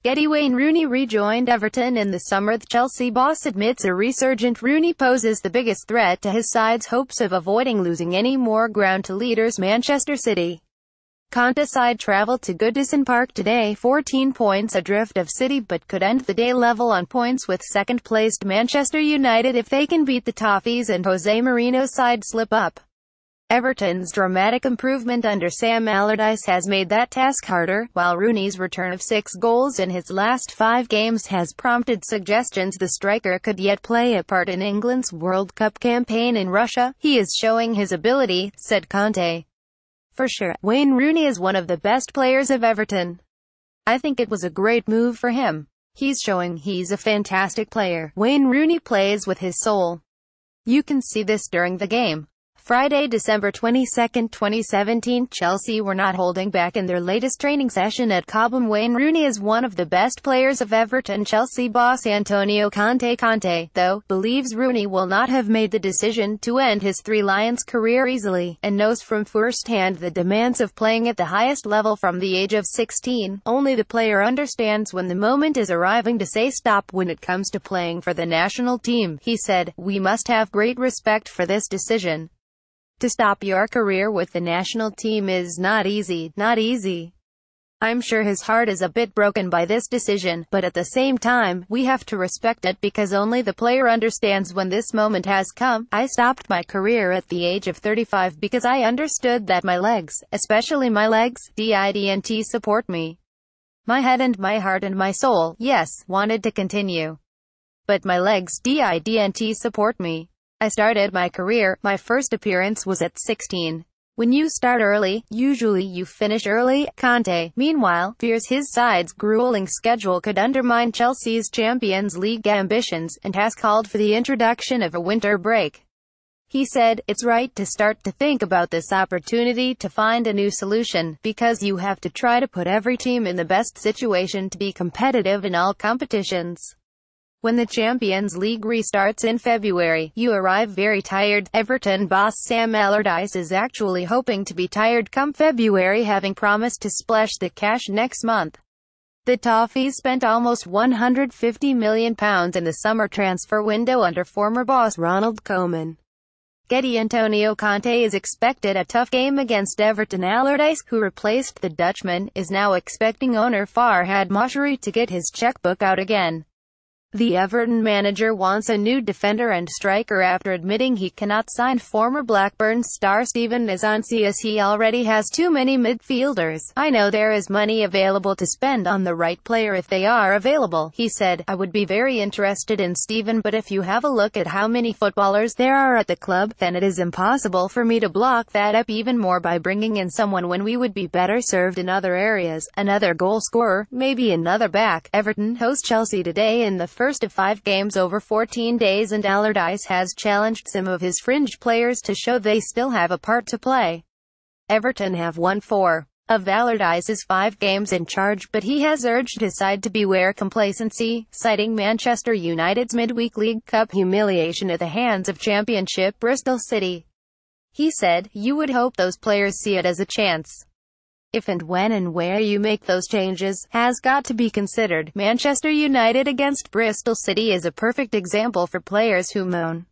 GETTYWayne Rooney rejoined Everton in the summer. The Chelsea boss admits a resurgent Rooney poses the biggest threat to his side's hopes of avoiding losing any more ground to leaders Manchester City. Conte side travelled to Goodison Park today, 14 points adrift of City, but could end the day level on points with second-placed Manchester United if they can beat the Toffees and Jose Mourinho's side slip up. Everton's dramatic improvement under Sam Allardyce has made that task harder, while Rooney's return of 6 goals in his last 5 games has prompted suggestions the striker could yet play a part in England's World Cup campaign in Russia. "He is showing his ability," said Conte. "For sure, Wayne Rooney is one of the best players of Everton. I think it was a great move for him. He's showing he's a fantastic player. Wayne Rooney plays with his soul. You can see this during the game." Friday, December 22, 2017, Chelsea were not holding back in their latest training session at Cobham. Wayne Rooney is one of the best players of Everton. Chelsea boss Antonio Conte, though, believes Rooney will not have made the decision to end his Three Lions career easily, and knows from first-hand the demands of playing at the highest level from the age of 16. Only the player understands when the moment is arriving to say stop when it comes to playing for the national team, he said. "We must have great respect for this decision. To stop your career with the national team is not easy. I'm sure his heart is a bit broken by this decision, but at the same time, we have to respect it because only the player understands when this moment has come. I stopped my career at the age of 35 because I understood that my legs, especially my legs, didn't support me. My head and my heart and my soul, yes, wanted to continue. But my legs didn't support me. I started my career, my first appearance was at 16. When you start early, usually you finish early." Conte, meanwhile, fears his side's grueling schedule could undermine Chelsea's Champions League ambitions, and has called for the introduction of a winter break. He said, "It's right to start to think about this opportunity to find a new solution, because you have to try to put every team in the best situation to be competitive in all competitions. When the Champions League restarts in February, you arrive very tired." Everton boss Sam Allardyce is actually hoping to be tired come February, having promised to splash the cash next month. The Toffees spent almost £150 million in the summer transfer window under former boss Ronald Koeman. Getty Antonio Conte is expected a tough game against Everton. Allardyce, who replaced the Dutchman, is now expecting owner Farhad Moshiri to get his checkbook out again. The Everton manager wants a new defender and striker after admitting he cannot sign former Blackburn star Steven Azanci as he already has too many midfielders. "I know there is money available to spend on the right player if they are available," he said. "I would be very interested in Steven, but if you have a look at how many footballers there are at the club, then it is impossible for me to block that up even more by bringing in someone when we would be better served in other areas. Another goal scorer, maybe another back." Everton host Chelsea today in the first of 5 games over 14 days, and Allardyce has challenged some of his fringe players to show they still have a part to play. Everton have won 4 of Allardyce's 5 games in charge, but he has urged his side to beware complacency, citing Manchester United's midweek League Cup humiliation at the hands of Championship Bristol City. He said, "You would hope those players see it as a chance. If and when and where you make those changes, has got to be considered." Manchester United against Bristol City is a perfect example for players who moan.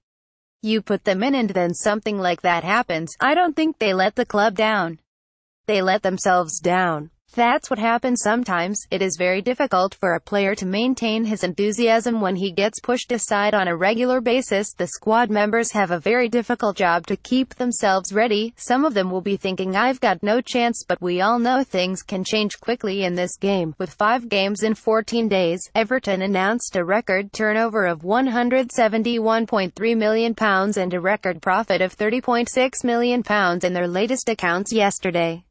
You put them in and then something like that happens. I don't think they let the club down. They let themselves down. That's what happens sometimes. It is very difficult for a player to maintain his enthusiasm when he gets pushed aside on a regular basis. The squad members have a very difficult job to keep themselves ready. Some of them will be thinking, "I've got no chance," but we all know things can change quickly in this game. With 5 games in 14 days, Everton announced a record turnover of £171.3 million and a record profit of £30.6 million in their latest accounts yesterday.